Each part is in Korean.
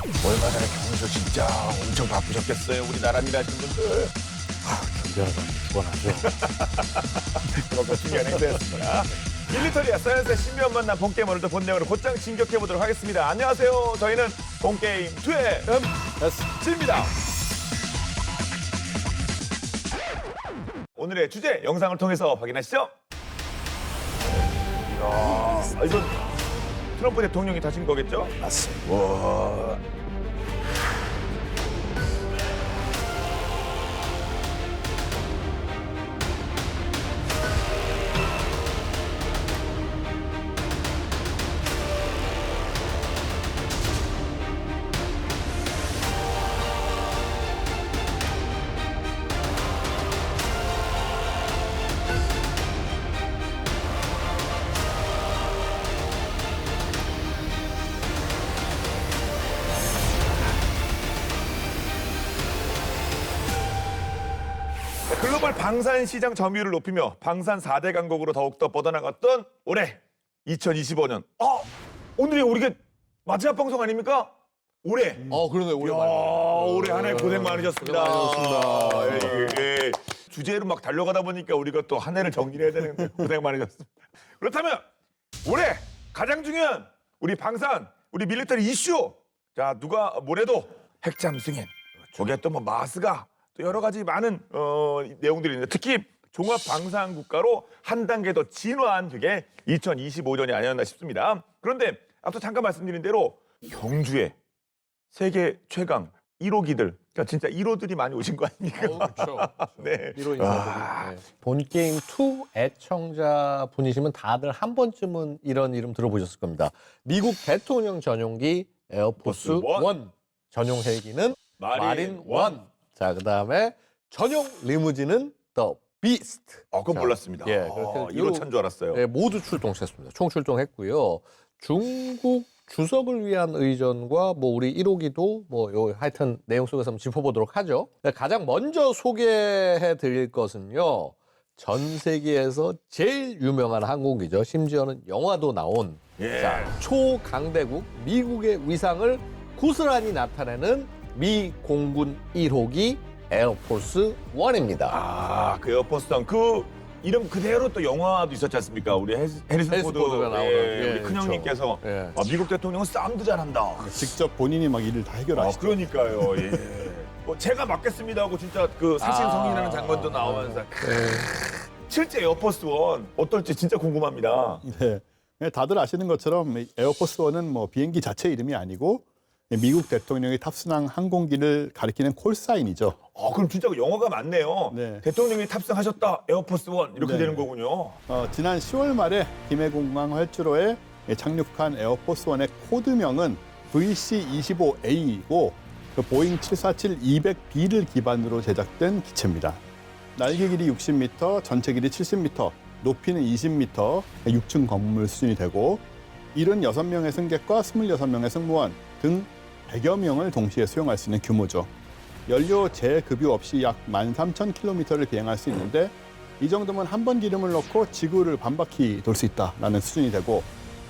얼마 전에 경주 진짜 엄청 바쁘셨겠어요. 우리 나란 일하시는 분들. 준비하다 피곤하죠. 그만큼 중요한 행사였습니다. 밀리터리아 사이언스의 신비한 만남 본게임 오늘도 본내용으로 곧장 진격해보도록 하겠습니다. 안녕하세요. 저희는 본게임 2의 MSG입니다. 오늘의 주제 영상을 통해서 확인하시죠. 이야, 이건 트럼프 대통령이 다신 거겠죠? 맞습니다. 와. 글로벌 방산 시장 점유율을 높이며 방산 4대 강국으로 더욱더 뻗어나갔던 올해 2025년. 오늘이 우리가 마지막 방송 아닙니까? 올해. 그러네. 올해 올해 한 해 고생 많으셨습니다. 고생 많으셨습니다. 예. 주제로 막 달려가다 보니까 우리가 또 한 해를 정리를 해야 되는데 고생 많으셨습니다. 그렇다면 올해 가장 중요한 우리 방산, 우리 밀리터리 이슈. 자, 누가 뭐래도 핵잠 승인. 거기에 또 뭐 마스가 또 여러 가지 많은 내용들이 있는데 특히 종합 방산 국가로 한 단계 더 진화한 그게 2025년이 아니었나 싶습니다. 그런데 앞서 잠깐 말씀드린 대로 경주에 세계 최강 1호기들, 그러니까 진짜 1호들이 많이 오신 거 아닙니까? 그렇죠. 네. 1호 인사들이. 네. 본게임 2 애청자 분이시면 다들 한 번쯤은 이런 이름 들어보셨을 겁니다. 미국 대통령 전용기 에어포스 원. 1 전용 헬기는 마린 1. 원. 자, 그다음에 전용 리무진은 더 비스트. 그건 자, 몰랐습니다. 예, 그렇게 1호 찬 줄 알았어요. 네, 모두 출동했습니다. 총 출동했고요. 중국 주석을 위한 의전과 뭐 우리 1호기도 요 하여튼 내용 속에서 한번 짚어보도록 하죠. 가장 먼저 소개해 드릴 것은요. 전 세계에서 제일 유명한 항공기죠. 심지어는 영화도 나온 예. 자, 초강대국 미국의 위상을 고스란히 나타내는 미 공군 1호기 에어포스 1입니다. 그 에어포스단 그 이름 그대로 또 영화도 있었지 않습니까? 우리 해리슨 포드가 나오는. 우리 예, 큰형님께서 예. 미국 대통령은 싸움도 잘한다. 직접 본인이 막 일을 다 해결하시죠. 그러니까요. 예. 제가 맡겠습니다 하고 진짜 그 사신성인하는 장면도 나오면서 실제 에어포스 1 어떨지 진짜 궁금합니다. 네. 다들 아시는 것처럼 이 에어포스 1은 뭐 비행기 자체 이름이 아니고 미국 대통령이 탑승한 항공기를 가리키는 콜사인이죠. 그럼 진짜 영화가 맞네요. 네. 대통령이 탑승하셨다 에어포스 1 이렇게 네. 되는 거군요. 지난 10월 말에 김해공항 활주로에 착륙한 에어포스 1의 코드명은 VC-25A이고 그 보잉 747-200B를 기반으로 제작된 기체입니다. 날개 길이 60m, 전체 길이 70m, 높이는 20m, 6층 건물 수준이 되고 76명의 승객과 26명의 승무원 등 100여 명을 동시에 수용할 수 있는 규모죠. 연료 재급유 없이 약 13,000km를 비행할 수 있는데 이 정도면 한 번 기름을 넣고 지구를 반바퀴 돌 수 있다라는 수준이 되고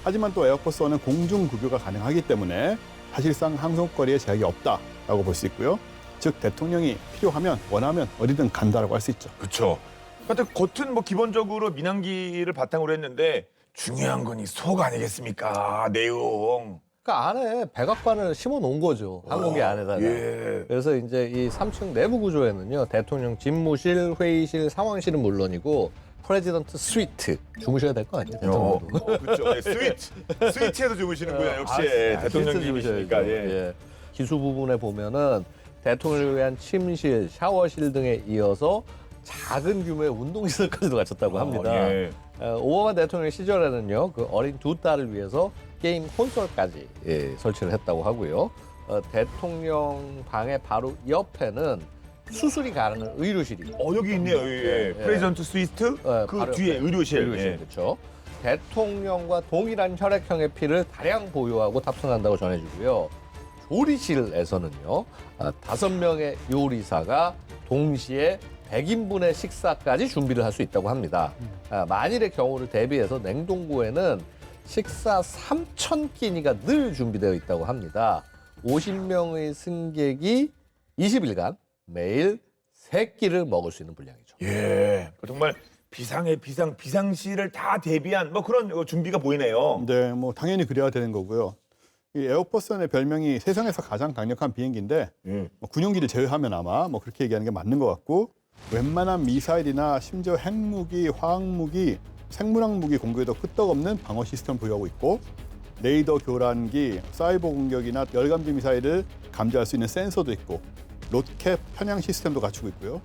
하지만 또 에어포스 1은 공중 급유가 가능하기 때문에 사실상 항속거리에 제약이 없다라고 볼 수 있고요. 즉 대통령이 필요하면 원하면 어디든 간다라고 할 수 있죠. 그렇죠. 하여튼 겉은 뭐 기본적으로 민항기를 바탕으로 했는데 중요한 건 이 속 아니겠습니까? 내용. 그러니까 안에 백악관을 심어 놓은 거죠. 항공기 안에다가. 예. 그래서 이제 이 3층 내부 구조에는요. 대통령 집무실, 회의실, 상황실은 물론이고 프레지던트 스위트 주무셔야 될 거 아니에요. 대통령도. 그렇죠. 네, 스위트에서 주무시는구나. 역시 대통령님이시니까. 예. 기수 부분에 보면은 대통령을 위한 침실, 샤워실 등에 이어서 작은 규모의 운동시설까지도 갖췄다고 합니다. 예. 오바마 대통령 시절에는요, 그 어린 두 딸을 위해서 게임 콘솔까지 설치를 했다고 하고요. 대통령 방의 바로 옆에는 수술이 가능한 의료실이. 여기 있네요. 예. 프레지던트 스위트 그 바로 뒤에 옆에 의료실. 예. 그렇죠. 대통령과 동일한 혈액형의 피를 다량 보유하고 탑승한다고 전해지고요. 조리실에서는요, 5명의 요리사가 동시에 100인분의 식사까지 준비를 할 수 있다고 합니다. 만일의 경우를 대비해서 냉동고에는 식사 3,000끼니가 늘 준비되어 있다고 합니다. 50명의 승객이 20일간 매일 3끼를 먹을 수 있는 분량이죠. 예. 정말 비상시를 다 대비한 뭐 그런 준비가 보이네요. 네, 뭐 당연히 그래야 되는 거고요. 이 에어포스원의 별명이 세상에서 가장 강력한 비행기인데 뭐 군용기를 제외하면 아마 뭐 그렇게 얘기하는 게 맞는 것 같고 웬만한 미사일이나 심지어 핵무기, 화학무기, 생물학무기 공격에도 끄떡없는 방어 시스템을 보유하고 있고 레이더 교란기, 사이버 공격이나 열감지 미사일을 감지할 수 있는 센서도 있고 로켓 편향 시스템도 갖추고 있고요.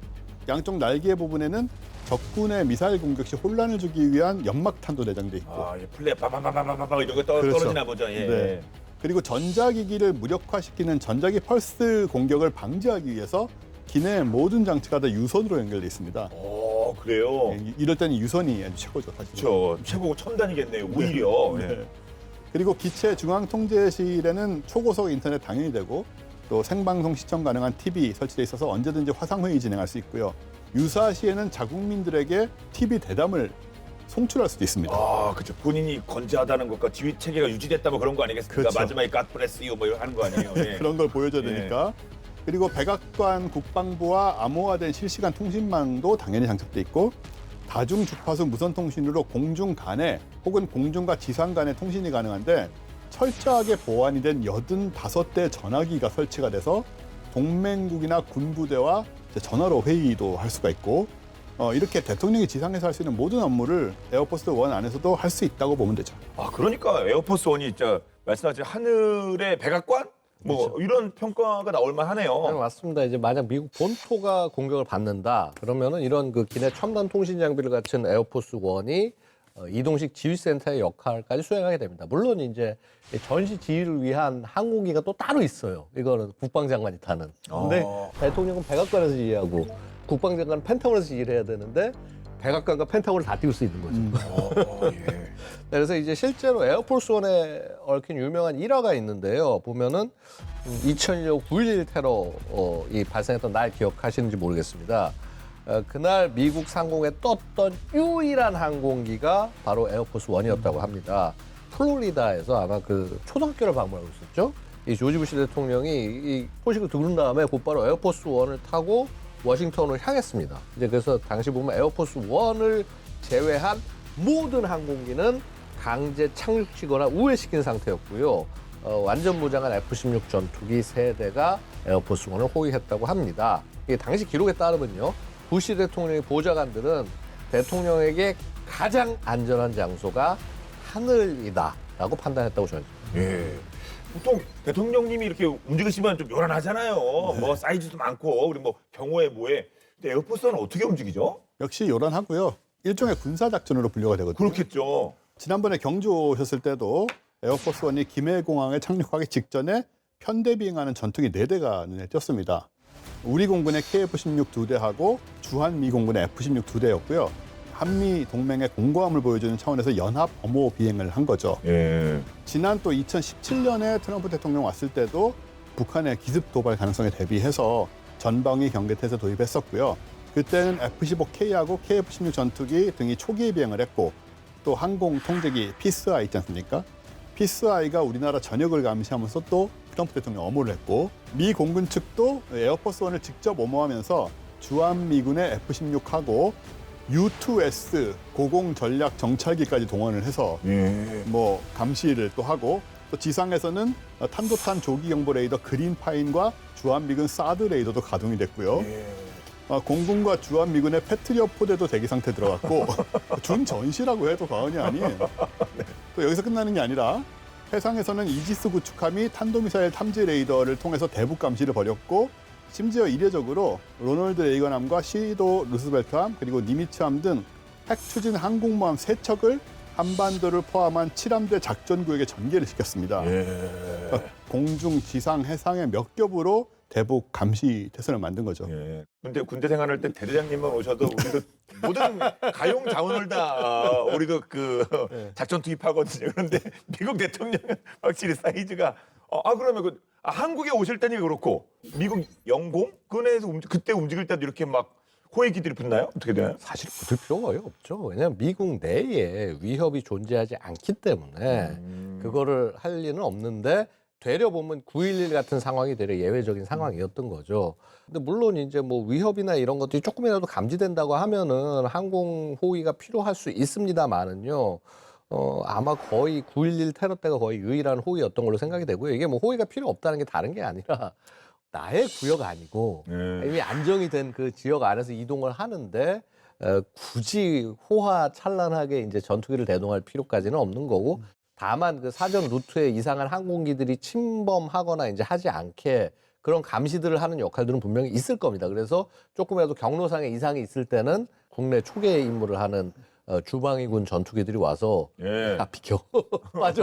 양쪽 날개 부분에는 적군의 미사일 공격 시 혼란을 주기 위한 연막탄도 내장돼 있고 아, 예. 플레이 빠바바바바바 이런 거 그렇죠. 떨어지나 보죠. 예. 네. 그리고 전자기기를 무력화시키는 전자기 펄스 공격을 방지하기 위해서 기내 모든 장치가 다 유선으로 연결돼 있습니다. 그래요. 이럴 때는 유선이 아주 최고죠, 사실. 그렇죠. 최고 첨단이겠네요. 오히려. 네. 예. 그리고 기체 중앙 통제실에는 초고속 인터넷 당연히 되고 또 생방송 시청 가능한 TV 설치돼 있어서 언제든지 화상 회의 진행할 수 있고요. 유사시에는 자국민들에게 TV 대담을 송출할 수도 있습니다. 아, 그렇죠. 본인이 건재하다는 것과 지휘 체계가 유지됐다면 그런 거 아니겠습니까? 그렇죠. 마지막에 God bless you 뭐 이런 하는 거 아니에요? 예. 그런 걸 보여줘야 예. 되니까. 그리고 백악관 국방부와 암호화된 실시간 통신망도 당연히 장착돼 있고 다중 주파수 무선 통신으로 공중 간에 혹은 공중과 지상 간의 통신이 가능한데 철저하게 보완이 된 85대 전화기가 설치가 돼서 동맹국이나 군부대와 이제 전화로 회의도 할 수가 있고 이렇게 대통령이 지상에서 할 수 있는 모든 업무를 에어포스 원 안에서도 할 수 있다고 보면 되죠. 아, 그러니까 에어포스 원이 진짜 말씀하신 하늘의 백악관? 뭐 이런 평가가 나올 만하네요. 네, 맞습니다. 이제 만약 미국 본토가 공격을 받는다 그러면은 이런 그 기내 첨단 통신 장비를 갖춘 에어포스 원이 이동식 지휘센터의 역할까지 수행하게 됩니다. 물론 이제 전시 지휘를 위한 항공기가 또 따로 있어요. 이거는 국방장관이 타는. 근데 대통령은 백악관에서 지휘하고 국방장관은 펜타곤에서 지휘를 해야 되는데 백악관과 펜타곤을 다 띄울 수 있는 거죠. 예. 네, 그래서 이제 실제로 에어포스 원에 얽힌 유명한 일화가 있는데요. 보면은 2001년 9.11 테러 이 발생했던 날 기억하시는지 모르겠습니다. 그날 미국 상공에 떴던 유일한 항공기가 바로 에어포스 원이었다고 합니다. 플로리다에서 아마 그 초등학교를 방문하고 있었죠. 이 조지 부시 대통령이 이 소식을 들은 다음에 곧바로 에어포스 원을 타고 워싱턴을 향했습니다. 이제 그래서 당시 보면 에어포스 원을 제외한 모든 항공기는 강제 착륙시거나 우회시킨 상태였고요. 완전 무장한 F-16 전투기 3대가 에어포스 원을 호위했다고 합니다. 이게 당시 기록에 따르면요. 부시 대통령의 보좌관들은 대통령에게 가장 안전한 장소가 하늘이다라고 판단했다고 전했습니다. 예. 보통 대통령님이 이렇게 움직이시면 좀 요란하잖아요. 뭐 사이즈도 많고 그리고 뭐 경호에 뭐에. 근데 에어포스는 어떻게 움직이죠? 역시 요란하고요. 일종의 군사작전으로 분류가 되거든요. 그렇겠죠. 지난번에 경주 오셨을 때도 에어포스 원이 김해공항에 착륙하기 직전에 편대 비행하는 전투기 4대가 눈에 띄었습니다. 우리 공군의 KF-16 2대하고 주한미 공군의 F-16 2대였고요. 한미 동맹의 공고함을 보여주는 차원에서 연합 범호 비행을 한 거죠. 예. 지난 또 2017년에 트럼프 대통령 왔을 때도 북한의 기습 도발 가능성에 대비해서 전방위 경계태세 도입했었고요. 그때는 F-15K하고 KF-16 전투기 등이 초기에 비행을 했고 또 항공 통제기 피스아이 있지 않습니까? 피스아이가 우리나라 전역을 감시하면서 또 트럼프 대통령 엄호를 했고 미 공군 측도 에어포스 원을 직접 엄호하면서 주한미군의 F-16하고 U-2S 고공 전략 정찰기까지 동원을 해서 뭐 감시를 또 하고 또 지상에서는 탄도탄 조기 경보 레이더 그린파인과 주한미군 사드 레이더도 가동이 됐고요. 공군과 주한미군의 패트리엇 포대도 대기 상태 들어갔고 준전시라고 해도 과언이 아닌 또 여기서 끝나는 게 아니라 해상에서는 이지스 구축함이 탄도미사일 탐지 레이더를 통해서 대북 감시를 벌였고 심지어 이례적으로 로널드 레이건함과 시도 루스벨트함 그리고 니미츠함 등 핵 추진 항공모함 3척을 한반도를 포함한 7함대 작전구역에 전개를 시켰습니다. 그러니까 공중, 지상, 해상의 몇 겹으로 대북 감시 태세를 만든 거죠. 예. 근데 군대 생활할 때 대대장님만 오셔도 우리도 모든 가용 자원을 다 우리도 그 작전 투입하거든요. 그런데 미국 대통령은 확실히 사이즈가 그러면 한국에 오실 때는 그렇고 미국 영공 근해에서 그때 움직일 때도 이렇게 막 호위기들이 붙나요? 어떻게 되나요? 사실 붙을 필요가 거의 없죠. 왜냐하면 미국 내에 위협이 존재하지 않기 때문에 그거를 할 리는 없는데 되려 보면 9.11 같은 상황이 되려 예외적인 상황이었던 거죠. 근데 물론 이제 뭐 위협이나 이런 것들이 조금이라도 감지된다고 하면은 항공 호위가 필요할 수 있습니다만은요. 아마 거의 9.11 테러 때가 거의 유일한 호위였던 걸로 생각이 되고요. 이게 뭐 호위가 필요 없다는 게 다른 게 아니라 나의 구역 아니고 이미 안정이 된 그 지역 안에서 이동을 하는데 굳이 호화찬란하게 이제 전투기를 대동할 필요까지는 없는 거고 다만 그 사전 루트에 이상한 항공기들이 침범하거나 이제 하지 않게 그런 감시들을 하는 역할들은 분명히 있을 겁니다. 그래서 조금이라도 경로상에 이상이 있을 때는 국내 초계 임무를 하는 주방위군 전투기들이 와서 예. 아 비켜 맞아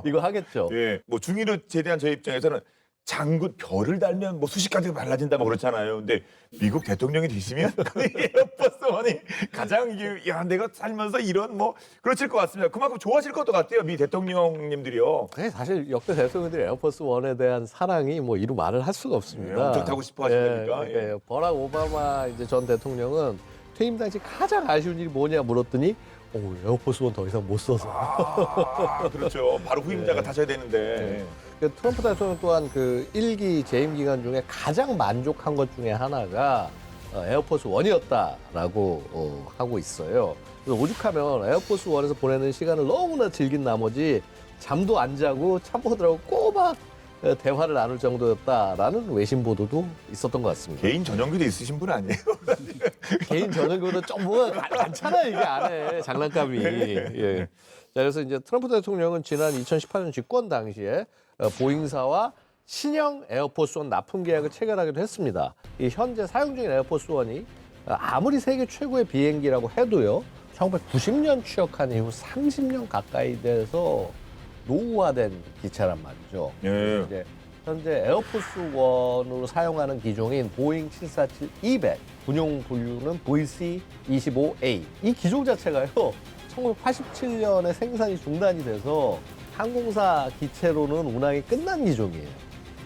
이거 하겠죠. 예. 뭐 중위를 제대한 저희 입장에서는 장군 별을 달면 뭐 수십 가지가 달라진다 뭐 그렇잖아요. 근데 미국 대통령이 되시면 에어포스원이 가장 이게 야 내가 살면서 이런 뭐 그러실 것 같습니다. 그만큼 좋아하실 것도 같아요. 미 대통령님들이요. 네, 사실 역대 대통령들이 에어포스 원에 대한 사랑이 뭐 이루 말을 할 수가 없습니다. 예, 엄청 타고 싶어 하시니까. 예. 버락 오바마 이제 전 대통령은 퇴임 당시 가장 아쉬운 일이 뭐냐 물었더니 에어포스 원 더 이상 못 써서. 아, 그렇죠. 바로 후임자가 타셔야 되는데. 그 트럼프 대통령 또한 그 1기 재임 기간 중에 가장 만족한 것 중에 하나가 에어포스 원이었다라고 하고 있어요. 그래서 오죽하면 에어포스 원에서 보내는 시간을 너무나 즐긴 나머지 잠도 안 자고 참모들하고 꼬박 대화를 나눌 정도였다라는 외신 보도도 있었던 것 같습니다. 개인 전용기도 있으신 분 아니에요? 개인 전용기보다 좀 뭐가 많잖아요 이게 안에 장난감이. 예. 자, 그래서 이제 트럼프 대통령은 지난 2018년 집권 당시에 보잉사와 신형 에어포스원 납품 계약을 체결하기도 했습니다. 이 현재 사용 중인 에어포스원이 아무리 세계 최고의 비행기라고 해도요, 1990년 취역한 이후 30년 가까이 돼서 노후화된 기체란 말이죠. 예. 이제 현재 에어포스원으로 사용하는 기종인 보잉 747-200, 군용 분류는 VC-25A. 이 기종 자체가요, 1987년에 생산이 중단이 돼서 항공사 기체로는 운항이 끝난 기종이에요.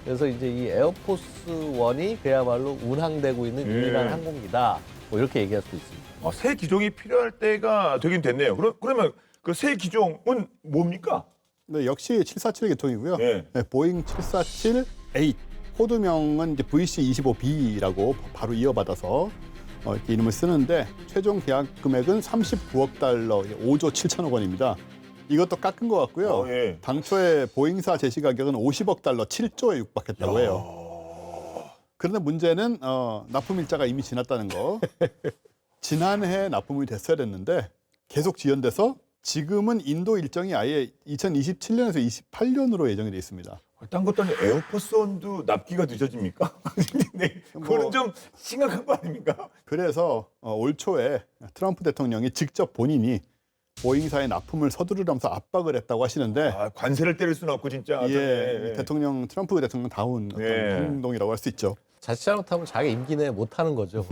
그래서 이제 이 에어포스원이 그야말로 운항되고 있는 유일한 항공기다. 뭐 이렇게 얘기할 수 있습니다. 새 기종이 필요할 때가 되긴 됐네요. 그러면 그 새 기종은 뭡니까? 네, 역시 747 계통이고요. 예. 네, 보잉 747-8 코드명은 이제 VC-25B라고 바로 이어받아서 이렇게 이름을 쓰는데 최종 계약 금액은 39억 달러, 5조 7천억 원입니다. 이것도 깎은 것 같고요. 예. 당초에 보잉사 제시 가격은 50억 달러, 7조에 육박했다고 해요. 그런데 문제는 납품 일자가 이미 지났다는 거. 지난해 납품이 됐어야 됐는데 계속 지연돼서 지금은 인도 일정이 아예 2027년에서 28년으로 예정이 돼 있습니다. 딴 것도 아니고 에어포스원도 납기가 늦어집니까? 네, 그거는 좀 심각한 거 아닙니까? 그래서 올 초에 트럼프 대통령이 직접 본인이 보잉사의 납품을 서두르면서 압박을 했다고 하시는데 관세를 때릴 수는 없고 진짜. 예, 대통령 트럼프 대통령 다운 어떤 행동이라고 할 수 있죠. 자칫 잘못하면 자기 임기 내에 못하는 거죠.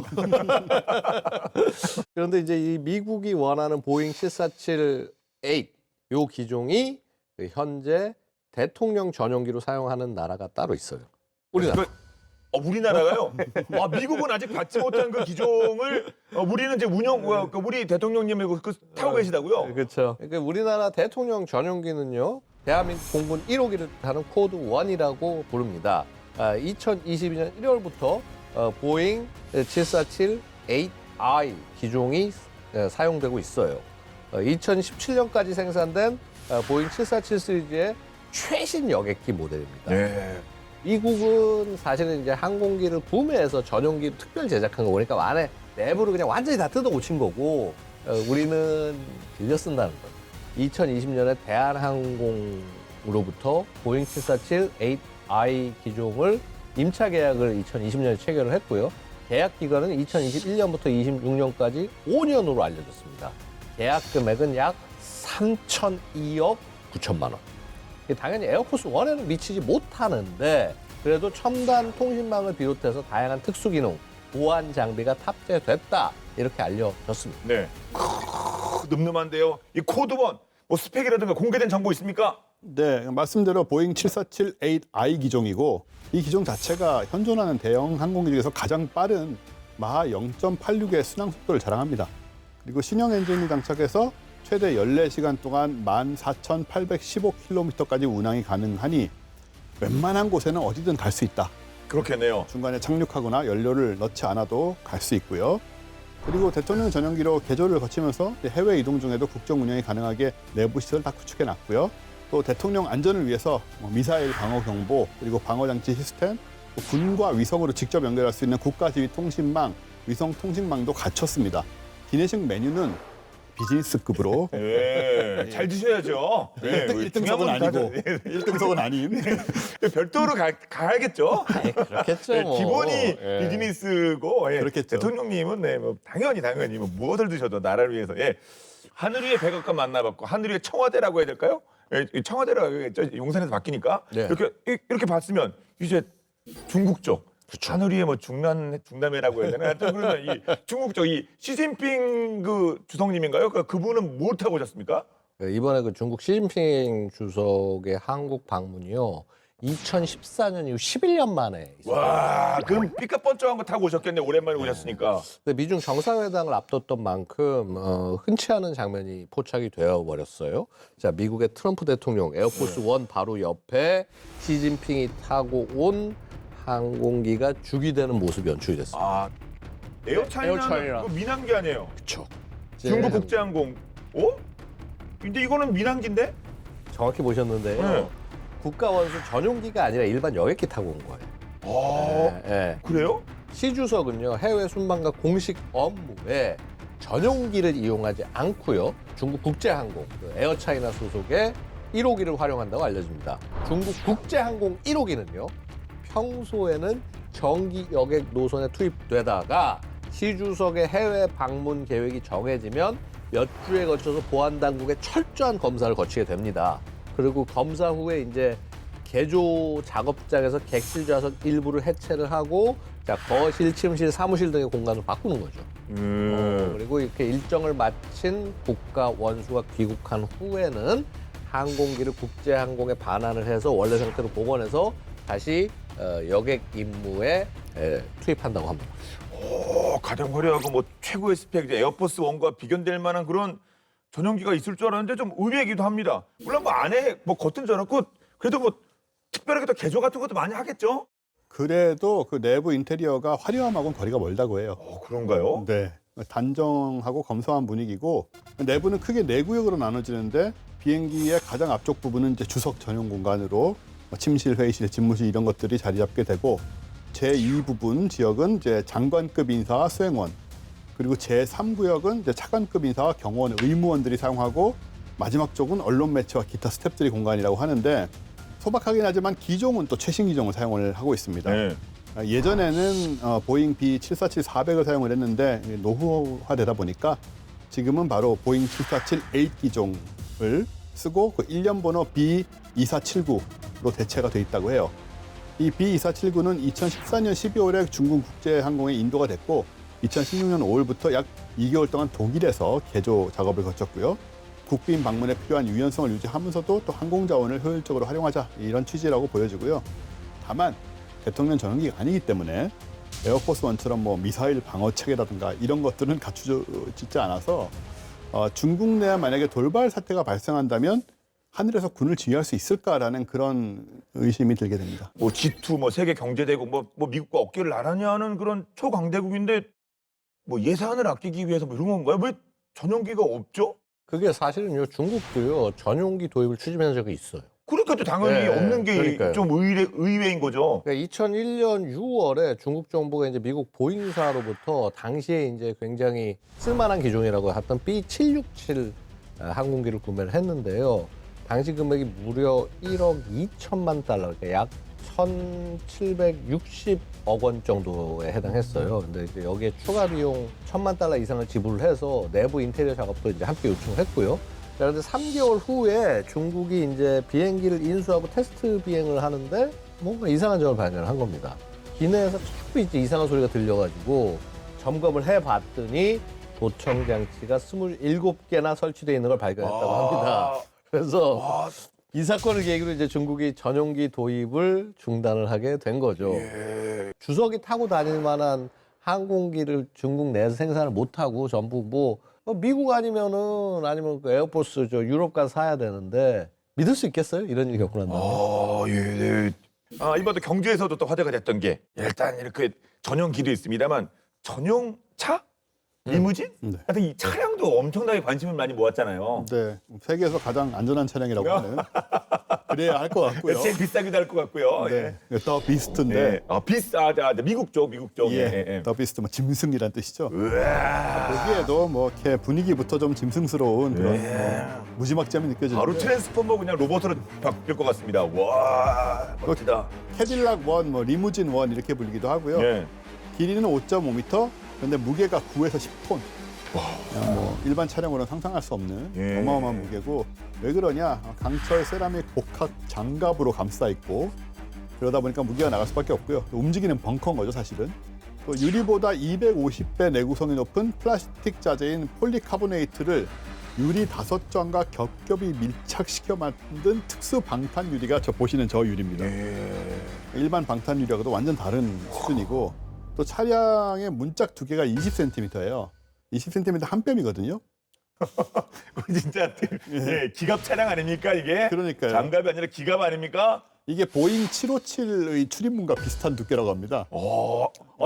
그런데 이제 이 미국이 원하는 보잉 747-8 요 기종이 현재 대통령 전용기로 사용하는 나라가 따로 있어요. 우리나라. 우리나라가요? 미국은 아직 받지 못한 그 기종을 우리는 이제 우리 대통령님이 타고 계시다고요? 그렇죠. 그러니까 우리나라 대통령 전용기는요, 대한민국 공군 1호기를 타는 코드 1이라고 부릅니다. 2022년 1월부터 보잉 747-8I 기종이 사용되고 있어요. 2017년까지 생산된 보잉 747 시리즈의 최신 여객기 모델입니다. 네. 미국은 사실은 이제 항공기를 구매해서 전용기 특별 제작한 거 보니까 안에 내부를 그냥 완전히 다 뜯어 고친 거고 우리는 빌려 쓴다는 거예요. 2020년에 대한항공으로부터 보잉 747-8I 기종을 임차 계약을 2020년에 체결을 했고요. 계약 기간은 2021년부터 26년까지 5년으로 알려졌습니다. 계약 금액은 약 3,002억 9천만 원. 당연히 에어포스 1에는 미치지 못하는데 그래도 첨단 통신망을 비롯해서 다양한 특수 기능, 보안 장비가 탑재됐다 이렇게 알려졌습니다. 네. 늠름한데요. 이 코드 1, 뭐 스펙이라든가 공개된 정보 있습니까? 네, 말씀대로 보잉 747-8I 기종이고 이 기종 자체가 현존하는 대형 항공기 중에서 가장 빠른 마하 0.86의 순항 속도를 자랑합니다. 그리고 신형 엔진을 장착해서 최대 14시간 동안 14,815km까지 운항이 가능하니 웬만한 곳에는 어디든 갈 수 있다. 그렇겠네요. 중간에 착륙하거나 연료를 넣지 않아도 갈 수 있고요. 그리고 대통령 전용기로 개조를 거치면서 해외 이동 중에도 국정 운영이 가능하게 내부 시설 다 구축해 놨고요. 또 대통령 안전을 위해서 미사일 방어 경보 그리고 방어 장치 시스템, 또 군과 위성으로 직접 연결할 수 있는 국가지휘 통신망, 위성 통신망도 갖췄습니다. 기내식 메뉴는 비즈니스급으로 예, 잘 드셔야죠. 예, 1등석은 아니고 1등석은 아닌 별도로 가야겠죠. 그렇겠죠. 예, 뭐. 기본이 예. 비즈니스고 예, 그렇겠죠. 대통령님은 네, 뭐 당연히 뭐 무엇을 드셔도 나라를 위해서 예. 하늘 위에 백악관 만나봤고 하늘 위에 청와대라고 해야 될까요? 예, 이 청와대라고 해야겠죠. 용산에서 바뀌니까 네. 이렇게 봤으면 이제 중국 쪽 하늘 위에 뭐 중남해라고 해야 되나? 하여튼 그러면 이 중국 쪽 이 시진핑 그 주석님인가요? 그분은 뭐 타고 오셨습니까? 이번에 그 중국 시진핑 주석의 한국 방문이요. 2014년 이후 11년 만에 있었어요. 와, 그럼 삐까뻔쩍한 거 타고 오셨겠네. 오랜만에 오셨으니까. 근데 미중 정상회담을 앞뒀던 만큼 흔치 않은 장면이 포착이 되어 버렸어요. 자, 미국의 트럼프 대통령 에어포스 원 바로 옆에 시진핑이 타고 온 항공기가 주기되는 모습이 연출이 됐습니다. 아, 에어차이나는 에어차이나. 그거 민항기 아니에요? 그렇죠. 중국 국제항공. 어? 근데 이거는 민항기인데? 정확히 보셨는데요. 네. 국가 원수 전용기가 아니라 일반 여객기 타고 온 거예요. 아, 예. 그래요? 시 주석은요 해외 순방과 공식 업무에 전용기를 이용하지 않고요 중국 국제항공 그 에어차이나 소속의 1호기를 활용한다고 알려집니다. 중국 국제항공 1호기는요 평소에는 정기 여객 노선에 투입되다가 시 주석의 해외 방문 계획이 정해지면 몇 주에 거쳐서 보안 당국의 철저한 검사를 거치게 됩니다. 그리고 검사 후에 이제 개조 작업장에서 객실 좌석 일부를 해체를 하고 자 거실, 침실, 사무실 등의 공간을 바꾸는 거죠. 그리고 이렇게 일정을 마친 국가 원수가 귀국한 후에는 항공기를 국제항공에 반환을 해서 원래 상태로 복원해서 다시 여객 임무에 투입한다고 합니다. 가장 화려하고 뭐 최고의 스펙, 이제 에어포스 원과 비견될 만한 그런 전용기가 있을 줄 알았는데 좀 의외이기도 합니다. 물론 뭐 안에 뭐 겉은 저렇고 그래도 뭐 특별하게 또 개조 같은 것도 많이 하겠죠? 그래도 그 내부 인테리어가 화려함하고는 거리가 멀다고 해요. 그런가요? 네, 단정하고 검소한 분위기고 내부는 크게 네 구역으로 나눠지는데 비행기의 가장 앞쪽 부분은 이제 주석 전용 공간으로 침실, 회의실, 집무실 이런 것들이 자리 잡게 되고 제2 부분 지역은 이제 장관급 인사와 수행원 그리고 제3구역은 이제 차관급 인사와 경호원, 의무원들이 사용하고 마지막 쪽은 언론 매체와 기타 스태프들이 공간이라고 하는데 소박하긴 하지만 기종은 또 최신 기종을 사용을 하고 있습니다. 네. 예전에는 보잉 B747-400을 사용을 했는데 노후화되다 보니까 지금은 바로 보잉 747-8 기종을 쓰고 그 1년 번호 B2479로 대체가 돼 있다고 해요. 이 B2479는 2014년 12월에 중국 국제항공에 인도가 됐고 2016년 5월부터 약 2개월 동안 독일에서 개조 작업을 거쳤고요. 국빈 방문에 필요한 유연성을 유지하면서도 또 항공 자원을 효율적으로 활용하자 이런 취지라고 보여지고요. 다만 대통령 전용기가 아니기 때문에 에어포스 원처럼 뭐 미사일 방어 체계라든가 이런 것들은 갖추지 않아서 중국 내에 만약에 돌발 사태가 발생한다면 하늘에서 군을 지휘할 수 있을까라는 그런 의심이 들게 됩니다. 뭐 G2, 뭐 세계 경제대국, 뭐 미국과 어깨를 나란히 하는 그런 초강대국인데 뭐 예산을 아끼기 위해서 뭐 이런 건가요? 왜 전용기가 없죠? 그게 사실은요 중국도요 전용기 도입을 추진한 적이 있어요. 그러니까 또 당연히 네, 없는 게 그러니까요. 좀 의외인 거죠. 그러니까 2001년 6월에 중국 정부가 이제 미국 보잉사로부터 당시에 이제 굉장히 쓸만한 기종이라고 했던 B767 항공기를 구매를 했는데요. 당시 금액이 무려 1억 2천만 달러, 그러니까 약 1,760억 원 정도에 해당했어요. 근데 이제 여기에 추가 비용 1,000만 달러 이상을 지불을 해서 내부 인테리어 작업도 이제 함께 요청을 했고요. 자, 그런데 3개월 후에 중국이 이제 비행기를 인수하고 테스트 비행을 하는데 뭔가 이상한 점을 발견한 겁니다. 기내에서 자꾸 이제 이상한 소리가 들려가지고 점검을 해봤더니 도청 장치가 27개나 설치되어 있는 걸 발견했다고 합니다. 그래서 이 사건을 계기로 이제 중국이 전용기 도입을 중단을 하게 된 거죠. 주석이 타고 다닐 만한 항공기를 중국 내에서 생산을 못하고 전부 뭐 미국 아니면 그 에어포스 저 유럽 가서 사야 되는데 믿을 수 있겠어요? 이런 일이 겪고 난 다음에. 예. 이번에 경주에서도 또 화제가 됐던 게 일단 이렇게 전용기도 있습니다만 전용차? 리무진? 네. 하여튼 이 차량도 엄청나게 관심을 많이 모았잖아요. 네, 세계에서 가장 안전한 차량이라고 하는 그래야 할 것 같고요. 제일 비싸기도 할 것 같고요. 네, 예. 더 비스트인데 미국 쪽. 더 비스트 뭐 짐승이란 뜻이죠. 우와. 보기에도 뭐 이렇게 분위기부터 좀 짐승스러운 그런 뭐 무지막지함이 느껴지는데 바로 트랜스포머 그냥 로봇으로 바뀔 것 같습니다. 와, 멋지다. 캐딜락 원, 뭐 리무진 원 이렇게 불리기도 하고요. 예. 길이는 5.5m, 그런데 무게가 9에서 10톤. 그냥 뭐 일반 차량으로는 상상할 수 없는 예. 어마어마한 무게고, 왜 그러냐? 강철 세라믹 복합 장갑으로 감싸 있고, 그러다 보니까 무게가 나갈 수밖에 없고요. 또 움직이는 벙커인 거죠, 사실은. 또 유리보다 250배 내구성이 높은 플라스틱 자재인 폴리카보네이트를 유리 5장과 겹겹이 밀착시켜 만든 특수 방탄 유리가 보시는 저 유리입니다. 일반 방탄 유리하고도 완전 다른 수준이고, 또 차량의 문짝 두께가 20cm예요. 20cm 한 뼘이거든요. 진짜 기갑 차량 아닙니까 이게? 그러니까요. 장갑이 아니라 기갑 아닙니까? 이게 보잉 757의 출입문과 비슷한 두께라고 합니다.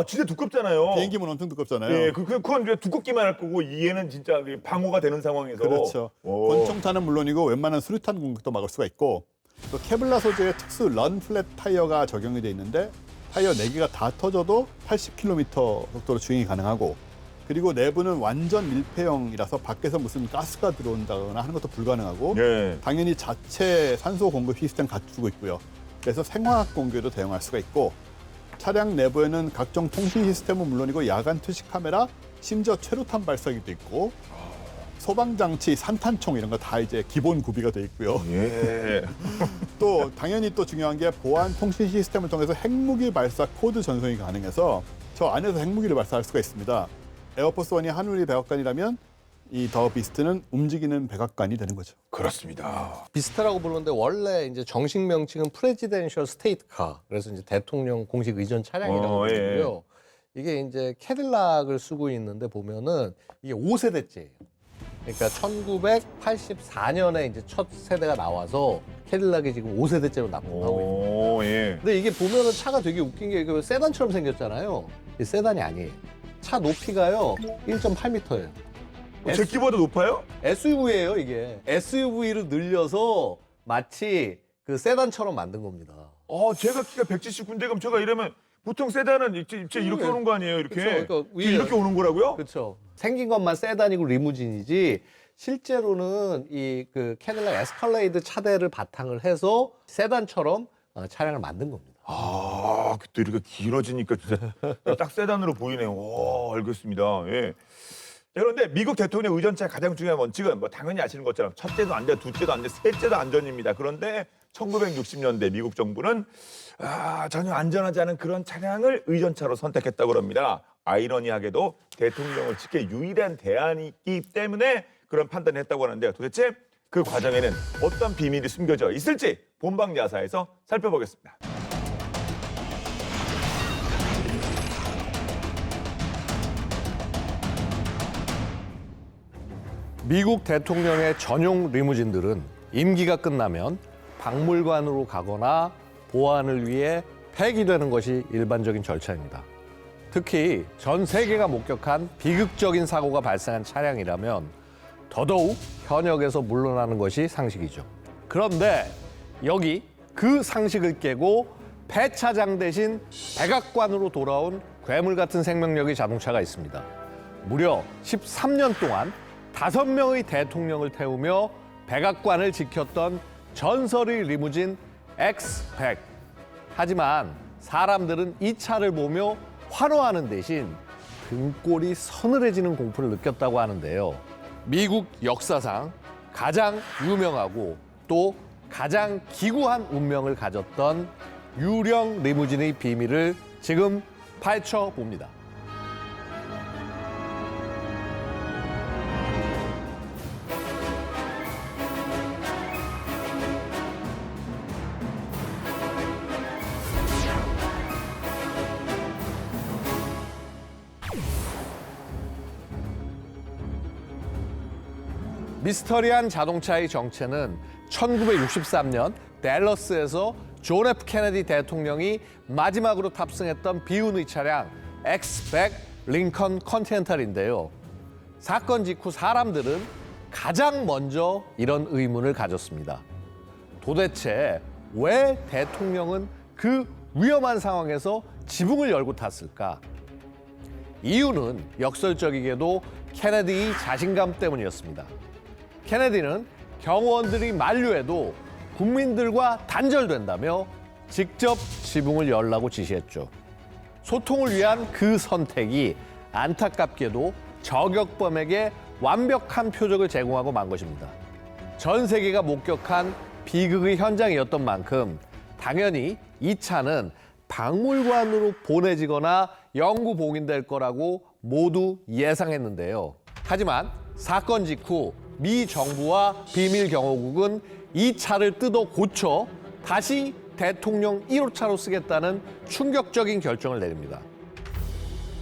진짜 두껍잖아요. 비행기문 엄청 두껍잖아요. 예, 그건 이제 두껍기만 할 거고 얘는 진짜 방어가 되는 상황에서. 그렇죠. 권총탄은 물론이고 웬만한 수류탄 공격도 막을 수가 있고, 또 케블라 소재의 특수 런 플랫 타이어가 적용이 돼 있는데 타이어 4개가 다 터져도 80km 속도로 주행이 가능하고, 그리고 내부는 완전 밀폐형이라서 밖에서 무슨 가스가 들어온다거나 하는 것도 불가능하고, 예. 당연히 자체 산소 공급 시스템 갖추고 있고요. 그래서 생화학 공격에도 대응할 수가 있고, 차량 내부에는 각종 통신 시스템은 물론이고 야간 투시 카메라, 심지어 최루탄 발사기도 있고, 소방장치, 산탄총 이런 거 다 이제 기본 구비가 돼 있고요. 예. 또 당연히 또 중요한 게 보안 통신 시스템을 통해서 핵무기 발사 코드 전송이 가능해서 저 안에서 핵무기를 발사할 수가 있습니다. 에어포스 원이 하늘이 백악관이라면 이 더 비스트는 움직이는 백악관이 되는 거죠. 그렇습니다. 비스트라고 부르는데 원래 이제 정식 명칭은 프레지덴셜 스테이트카. 그래서 이제 대통령 공식 의전 차량이라고 예. 부르고요. 이게 이제 캐딜락을 쓰고 있는데 보면은 이게 5세대째예요. 그러니까 1984년에 이제 첫 세대가 나와서 캐딜락이 지금 5세대째로 납품하고 있습니다. 예. 근데 이게 보면은 차가 되게 웃긴 게 이거 세단처럼 생겼잖아요. 이게 세단이 아니에요. 차 높이가요 1.8m예요. 제 키보다 높아요? SUV예요 이게. SUV를 늘려서 마치 그 세단처럼 만든 겁니다. 제가 키가 179인데 그럼 제가 이러면 보통 세단은 이렇게 오는 거 아니에요? 이렇게. 그쵸, 그러니까 위에- 이렇게 오는 거라고요? 그렇죠. 생긴 것만 세단이고 리무진이지 실제로는 이 그 캐딜락 에스컬레이드 차대를 바탕을 해서 세단처럼 차량을 만든 겁니다. 그때 이렇게 길어지니까 진짜 딱 세단으로 보이네요. 와, 알겠습니다. 예. 자, 그런데 미국 대통령 의전차의 가장 중요한 원칙은 뭐 당연히 아시는 것처럼 첫째도 안전, 둘째도 안전, 셋째도 안전입니다. 그런데 1960년대 미국 정부는 전혀 안전하지 않은 그런 차량을 의전차로 선택했다고 합니다. 아이러니하게도 대통령을 지킬 유일한 대안이기 때문에 그런 판단을 했다고 하는데요. 도대체 그 과정에는 어떤 비밀이 숨겨져 있을지 본방 야사에서 살펴보겠습니다. 미국 대통령의 전용 리무진들은 임기가 끝나면 박물관으로 가거나 보안을 위해 폐기되는 것이 일반적인 절차입니다. 특히 전 세계가 목격한 비극적인 사고가 발생한 차량이라면 더더욱 현역에서 물러나는 것이 상식이죠. 그런데 여기 그 상식을 깨고 폐차장 대신 백악관으로 돌아온 괴물 같은 생명력의 자동차가 있습니다. 무려 13년 동안 5명의 대통령을 태우며 백악관을 지켰던 전설의 리무진 X100. 하지만 사람들은 이 차를 보며 환호하는 대신 등골이 서늘해지는 공포를 느꼈다고 하는데요. 미국 역사상 가장 유명하고 또 가장 기구한 운명을 가졌던 유령 리무진의 비밀을 지금 파헤쳐 봅니다. 미스터리한 자동차의 정체는 1963년 댈러스에서 존 F 케네디 대통령이 마지막으로 탑승했던 비운의 차량 X100 링컨 컨티넨탈인데요. 사건 직후 사람들은 가장 먼저 이런 의문을 가졌습니다. 도대체 왜 대통령은 그 위험한 상황에서 지붕을 열고 탔을까? 이유는 역설적이게도 케네디의 자신감 때문이었습니다. 케네디는 경호원들이 만류해도 국민들과 단절된다며 직접 지붕을 열라고 지시했죠. 소통을 위한 그 선택이 안타깝게도 저격범에게 완벽한 표적을 제공하고 만 것입니다. 전 세계가 목격한 비극의 현장이었던 만큼 당연히 이 차는 박물관으로 보내지거나 영구 봉인될 거라고 모두 예상했는데요. 하지만 사건 직후 미 정부와 비밀 경호국은 이 차를 뜯어 고쳐 다시 대통령 1호차로 쓰겠다는 충격적인 결정을 내립니다.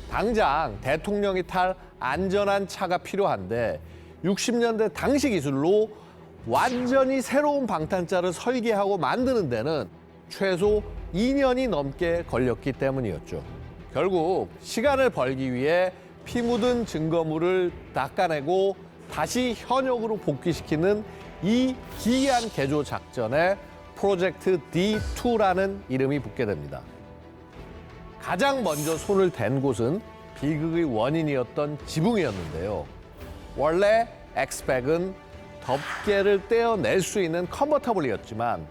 당장 대통령이 탈 안전한 차가 필요한데 60년대 당시 기술로 완전히 새로운 방탄차를 설계하고 만드는 데는 최소 2년이 넘게 걸렸기 때문이었죠. 결국 시간을 벌기 위해 피 묻은 증거물을 닦아내고 다시 현역으로 복귀시키는 이 기이한 개조 작전에 프로젝트 D2라는 이름이 붙게 됩니다. 가장 먼저 손을 댄 곳은 비극의 원인이었던 지붕이었는데요. 원래 X100은 덮개를 떼어낼 수 있는 컨버터블이었지만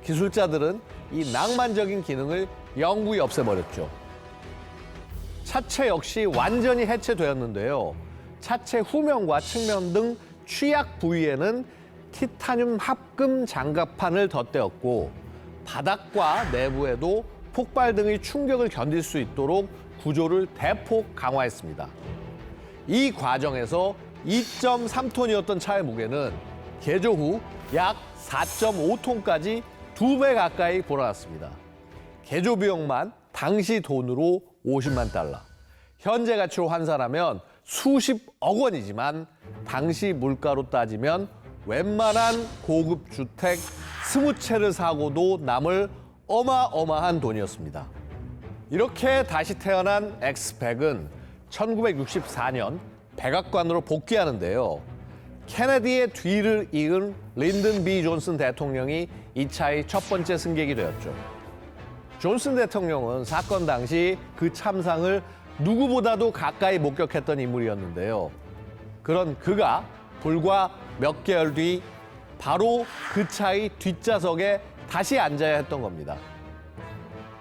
기술자들은 이 낭만적인 기능을 영구히 없애버렸죠. 차체 역시 완전히 해체되었는데요. 차체 후면과 측면 등 취약 부위에는 티타늄 합금 장갑판을 덧대었고 바닥과 내부에도 폭발 등의 충격을 견딜 수 있도록 구조를 대폭 강화했습니다. 이 과정에서 2.3톤이었던 차의 무게는 개조 후 약 4.5톤까지 2배 가까이 불어났습니다. 개조 비용만 당시 돈으로 50만 달러. 현재 가치로 환산하면 수십억 원이지만 당시 물가로 따지면 웬만한 고급 주택 20채를 사고도 남을 어마어마한 돈이었습니다. 이렇게 다시 태어난 X100은 1964년 백악관으로 복귀하는데요. 케네디의 뒤를 이은 린든 B 존슨 대통령이 이 차의 첫 번째 승객이 되었죠. 존슨 대통령은 사건 당시 그 참상을 누구보다도 가까이 목격했던 인물이었는데요. 그런 그가 불과 몇 개월 뒤 바로 그 차의 뒷좌석에 다시 앉아야 했던 겁니다.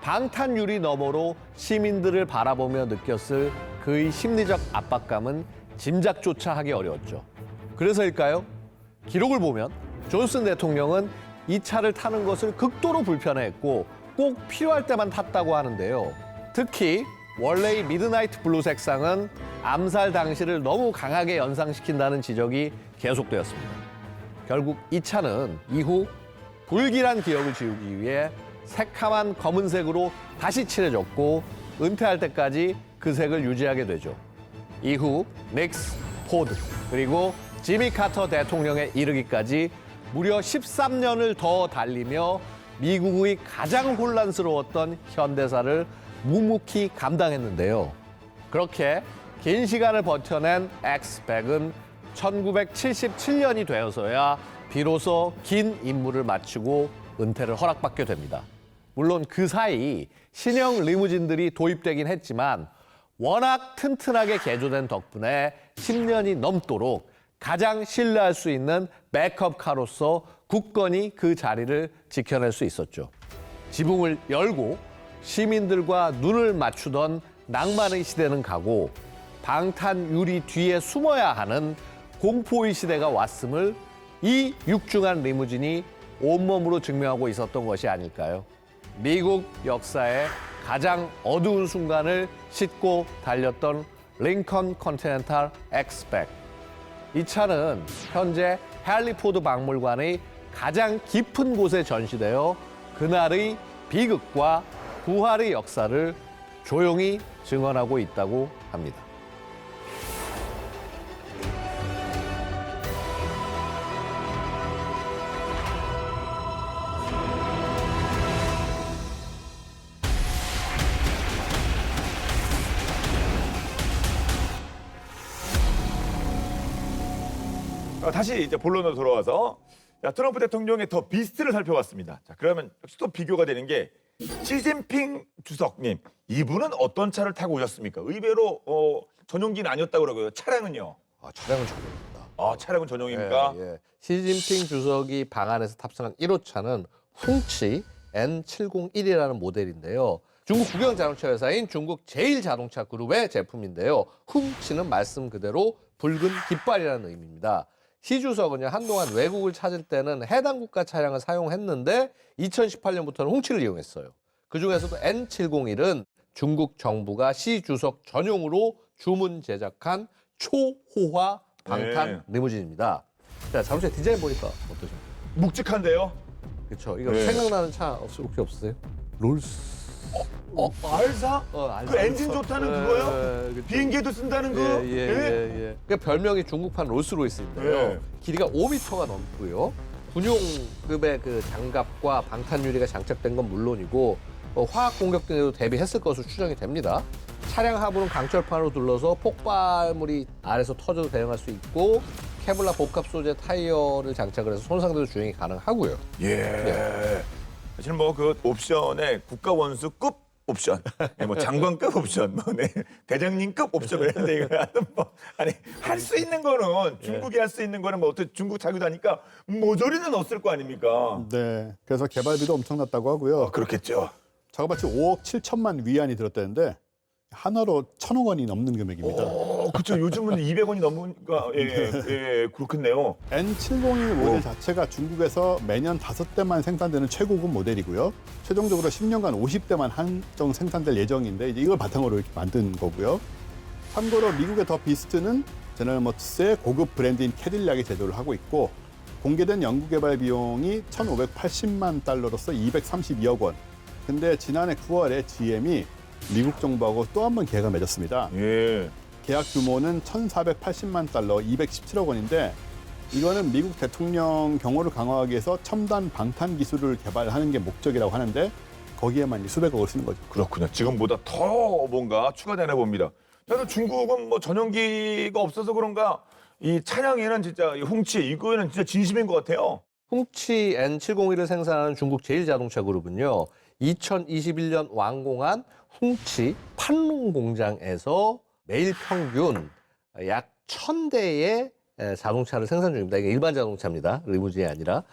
방탄유리 너머로 시민들을 바라보며 느꼈을 그의 심리적 압박감은 짐작조차 하기 어려웠죠. 그래서일까요? 기록을 보면 존슨 대통령은 이 차를 타는 것을 극도로 불편해했고 꼭 필요할 때만 탔다고 하는데요. 특히 원래의 미드나이트 블루 색상은 암살 당시를 너무 강하게 연상시킨다는 지적이 계속되었습니다. 결국 이 차는 이후 불길한 기억을 지우기 위해 새카만 검은색으로 다시 칠해졌고 은퇴할 때까지 그 색을 유지하게 되죠. 이후 닉스, 포드, 그리고 지미 카터 대통령에 이르기까지 무려 13년을 더 달리며 미국의 가장 혼란스러웠던 현대사를 묵묵히 감당했는데요. 그렇게 긴 시간을 버텨낸 X100은 1977년이 되어서야 비로소 긴 임무를 마치고 은퇴를 허락받게 됩니다. 물론 그 사이 신형 리무진들이 도입되긴 했지만 워낙 튼튼하게 개조된 덕분에 10년이 넘도록 가장 신뢰할 수 있는 백업카로서 굳건히 그 자리를 지켜낼 수 있었죠. 지붕을 열고 시민들과 눈을 맞추던 낭만의 시대는 가고 방탄 유리 뒤에 숨어야 하는 공포의 시대가 왔음을 이 육중한 리무진이 온몸으로 증명하고 있었던 것이 아닐까요? 미국 역사의 가장 어두운 순간을 싣고 달렸던 링컨 컨티넨탈 X100. 이 차는 현재 헨리 포드 박물관의 가장 깊은 곳에 전시되어 그날의 비극과 부활의 역사를 조용히 증언하고 있다고 합니다. 다시 이제 본론으로 돌아와서 자, 트럼프 대통령의 더 비스트를 살펴봤습니다. 자, 그러면 역시 또 비교가 되는 게 시진핑 주석님, 이분은 어떤 차를 타고 오셨습니까? 의외로 전용기는 아니었다고 그러고요. 차량은요? 차량은 전용입니다. 차량은 전용입니까? 예, 예. 시진핑 주석이 방한해서 탑승한 1호차는 훔치 N701이라는 모델인데요. 중국 국영 자동차 회사인 중국 제일자동차 그룹의 제품인데요. 훔치는 말씀 그대로 붉은 깃발이라는 의미입니다. 시 주석은요, 한동안 외국을 찾을 때는 해당 국가 차량을 사용했는데 2018년부터는 훔치를 이용했어요. 그중에서도 N701은 중국 정부가 시 주석 전용으로 주문 제작한 초호화 방탄 리무진입니다. 자, 자동차 디자인 보니까 어떠십니까? 묵직한데요? 그렇죠. 이거 네. 생각나는 차 혹시 없으세요? 롤스. 알사? 알사. 그 엔진 좋다는 그거요? 그쵸. 비행기에도 쓴다는 거? 예. 그러니까 별명이 중국판 롤스로이스인데요. 예. 길이가 5m가 넘고요. 군용급의 그 장갑과 방탄 유리가 장착된 건 물론이고 화학 공격 등에도 대비했을 것으로 추정이 됩니다. 차량 하부는 강철판으로 둘러서 폭발물이 아래서 터져도 대응할 수 있고 케블라 복합 소재 타이어를 장착을 해서 손상돼도 주행이 가능하고요. 예. 사실 뭐 그 옵션에 국가 원수급 옵션, 뭐 장관급 옵션, 뭐 대장님급 옵션을 했는데 이거 뭐 아니 할 수 있는 거는 중국이 할 수 있는 거는 뭐 어떻게 중국 자기도 하니까 모조리는 없을 거 아닙니까? 네. 그래서 개발비도 엄청났다고 하고요. 그렇겠죠. 저거같이 5억 7천만 위안이 들었다는데 하나로 1,000억 원이 넘는 금액입니다. 그렇죠. 요즘은 200원이 넘으니까 그렇겠네요. N701 모델 자체가 중국에서 매년 5대만 생산되는 최고급 모델이고요. 최종적으로 10년간 50대만 한정 생산될 예정인데 이제 이걸 바탕으로 이렇게 만든 거고요. 참고로 미국의 더 비스트는 제너럴 모터스의 고급 브랜드인 캐딜락이 제조를 하고 있고 공개된 연구 개발 비용이 1,580만 달러로서 232억 원. 근데 지난해 9월에 GM이 미국 정부하고 또 한 번 계약을 맺었습니다. 예. 계약 규모는 1,480만 달러, 217억 원인데 이거는 미국 대통령 경호를 강화하기 위해서 첨단 방탄 기술을 개발하는 게 목적이라고 하는데 거기에만 이제 수백억을 쓰는 거죠. 그렇군요. 지금보다 더 뭔가 추가되나 봅니다. 그래서 중국은 뭐 전용기가 없어서 그런가 이 차량에는 진짜 이 훔치 이거는 진짜 진심인 것 같아요. 훔치 N701을 생산하는 중국 제일자동차 그룹은요, 2021년 완공한 훔치 판롱 공장에서 매일 평균 약 1,000대의 자동차를 생산 중입니다. 이게 일반 자동차입니다. 리무진이 아니라.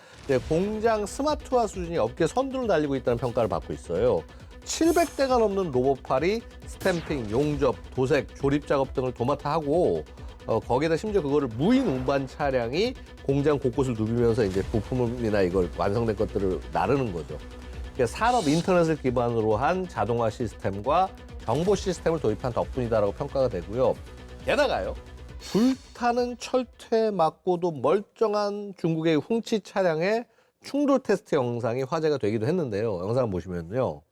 공장 스마트화 수준이 업계 선두를 달리고 있다는 평가를 받고 있어요. 700대가 넘는 로봇팔이 스탬핑, 용접, 도색, 조립 작업 등을 도맡아 하고 거기에다 심지어 그거를 무인 운반 차량이 공장 곳곳을 누비면서 이제 부품이나 이걸 완성된 것들을 나르는 거죠. 산업 인터넷을 기반으로 한 자동화 시스템과 정보 시스템을 도입한 덕분이다라고 평가가 되고요. 게다가요, 불타는 철퇴에 맞고도 멀쩡한 중국의 훔치 차량의 충돌 테스트 영상이 화제가 되기도 했는데요. 영상 보시면요.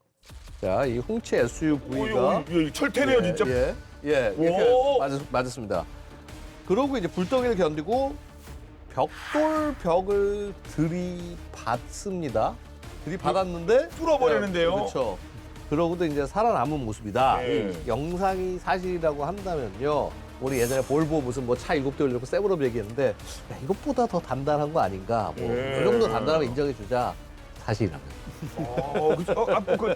자, 이 훔치 SUV가 철퇴네요, 진짜. 이렇게 맞았습니다. 그러고 이제 불덩이를 견디고 벽돌벽을 들이받습니다. 들이받았는데 뚫어버리는데요. 그렇죠. 그러고도 이제 살아남은 모습이다. 네. 이 영상이 사실이라고 한다면요. 우리 예전에 볼보 무슨 뭐 차 7대 올리고 세브럽 얘기했는데 야, 이것보다 더 단단한 거 아닌가. 뭐 이 정도 단단하면 인정해 주자. 사실이라면.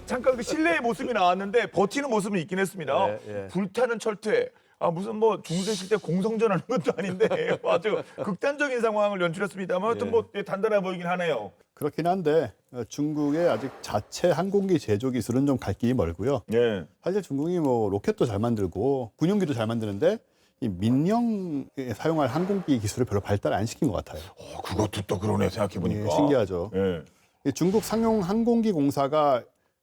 잠깐 그 실내의 모습이 나왔는데 버티는 모습은 있긴 했습니다. 예. 불타는 철퇴. 무슨 뭐 중세 시대 공성전하는 것도 아닌데 아주 극단적인 상황을 연출했습니다만 하여튼 뭐 단단해 보이긴 하네요. 그렇긴 한데 중국의 아직 자체 항공기 제조 기술은 좀 갈 길이 멀고요. 예. 사실 중국이 뭐 로켓도 잘 만들고 군용기도 잘 만드는데 이 민영에 사용할 항공기 기술을 별로 발달 안 시킨 것 같아요. 그것도 또 그러네 생각해 보니까. 예, 신기하죠. 예. 이 중국 상용 항공기 공사가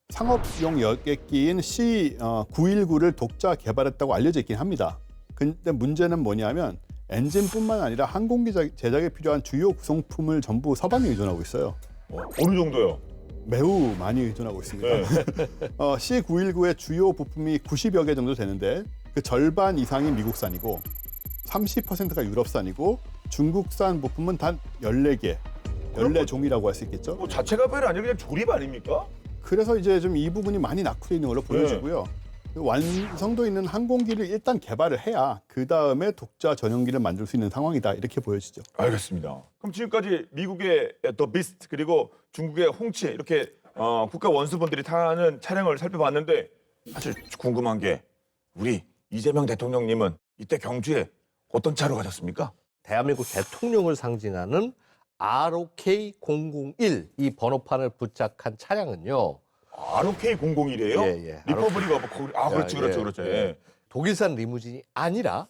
상업용 여객기인 C919를 독자 개발했다고 알려져 있긴 합니다. 근데 문제는 뭐냐면 엔진뿐만 아니라 항공기 제작에 필요한 주요 구성품을 전부 서방에 의존하고 있어요. 어느 정도요? 매우 많이 의존하고 있습니다. C919의 주요 부품이 90여 개 정도 되는데 그 절반 이상이 미국산이고 30%가 유럽산이고 중국산 부품은 단 14개, 14종이라고 할 수 있겠죠. 뭐 자체가 별이 아니라 그냥 조립 아닙니까? 그래서 이제 좀 이 부분이 많이 낙후돼 있는 걸로 보여지고요. 완성도 있는 항공기를 일단 개발을 해야 그 다음에 독자 전용기를 만들 수 있는 상황이다 이렇게 보여지죠. 알겠습니다. 그럼 지금까지 미국의 더 비스트 그리고 중국의 홍치 이렇게 국가 원수분들이 타는 차량을 살펴봤는데 사실 궁금한 게 우리 이재명 대통령님은 이때 경주에 어떤 차로 가셨습니까? 대한민국 대통령을 상징하는 ROK001 이 번호판을 부착한 차량은요. ROK001이에요? 예. 리퍼블릭 오브 그렇죠, 예, 그렇죠, 그렇죠. 예. 독일산 리무진이 아니라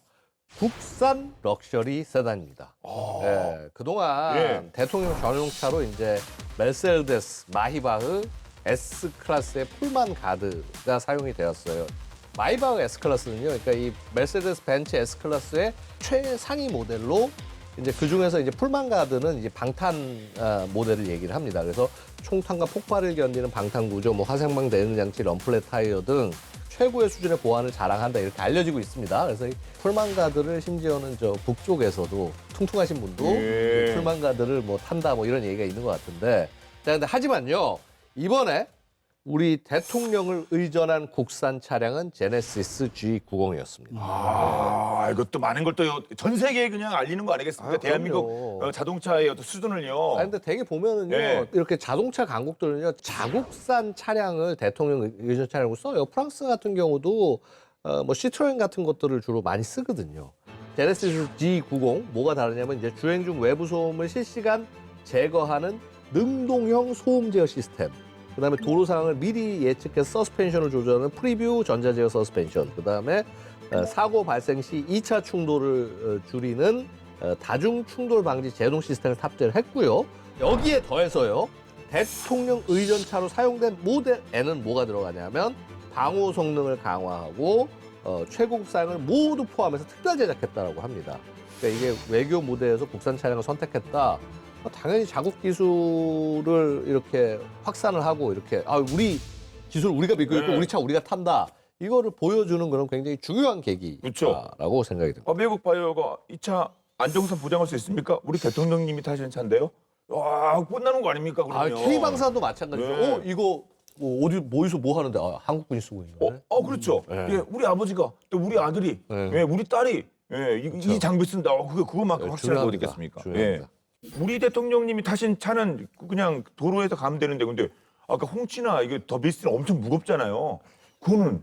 국산 럭셔리 세단입니다. 예, 그동안 예. 대통령 전용차로 이제 메르세데스 마히바흐 S 클래스의 풀만 가드가 사용이 되었어요. 마히바흐 S 클래스는요, 그러니까 이 메르세데스 벤츠 S 클래스의 최상위 모델로 이제 그 중에서 이제 풀만 가드는 이제 방탄 모델을 얘기를 합니다. 그래서 총탄과 폭발을 견디는 방탄 구조, 뭐 화생방 대응 장치, 럼플렛 타이어 등 최고의 수준의 보안을 자랑한다 이렇게 알려지고 있습니다. 그래서 이 풀만 가드를 심지어는 저 북쪽에서도 퉁퉁하신 분도 예. 이 풀만 가드를 뭐 탄다 뭐 이런 얘기가 있는 것 같은데, 자 근데 하지만요 이번에 우리 대통령을 의전한 국산 차량은 제네시스 G90이었습니다. 이것도 많은 걸 또 전 세계에 그냥 알리는 거 아니겠습니까? 대한민국 그럼요. 자동차의 어떤 수준을요. 근데 되게 보면은요 예. 이렇게 자동차 강국들은요 자국산 차량을 대통령 의전 차량으로 써요. 프랑스 같은 경우도 뭐 시트로엔 같은 것들을 주로 많이 쓰거든요. 제네시스 G90 뭐가 다르냐면 이제 주행 중 외부 소음을 실시간 제거하는 능동형 소음 제어 시스템. 그다음에 도로 상황을 미리 예측해서 서스펜션을 조절하는 프리뷰 전자제어 서스펜션. 그다음에 사고 발생 시 2차 충돌을 줄이는 다중 충돌 방지 제동 시스템을 탑재를 했고요. 여기에 더해서요. 대통령 의전차로 사용된 모델에는 뭐가 들어가냐면 방호 성능을 강화하고 최고급 사양을 모두 포함해서 특별 제작했다라고 합니다. 그러니까 이게 외교 무대에서 국산 차량을 선택했다. 당연히 자국 기술을 이렇게 확산을 하고 이렇게 우리 기술 우리가 믿고 있고 네. 우리 차 우리가 탄다. 이거를 보여주는 그런 굉장히 중요한 계기라고 그렇죠. 생각이 듭니다. 미국 바이오가 이 차 안정성 보장할 수 있습니까? 우리 대통령님이 타시는 차인데요. 와, 끝나는 거 아닙니까? 그러면. K방사도 마찬가지죠. 네. 이거 어디서 뭐 하는데 한국군이 쓰고 있는 거네. 그렇죠. 네. 예, 우리 아버지가 또 우리 아들이, 네. 예, 우리 딸이 이 장비 쓴다. 그거만큼 네, 확실한 거 어디 중요합니다. 있겠습니까? 중요합니다. 우리 대통령님이 타신 차는 그냥 도로에서 가면 되는데 근데 아까 홍치나 이게 더 비스트는 엄청 무겁잖아요. 그거는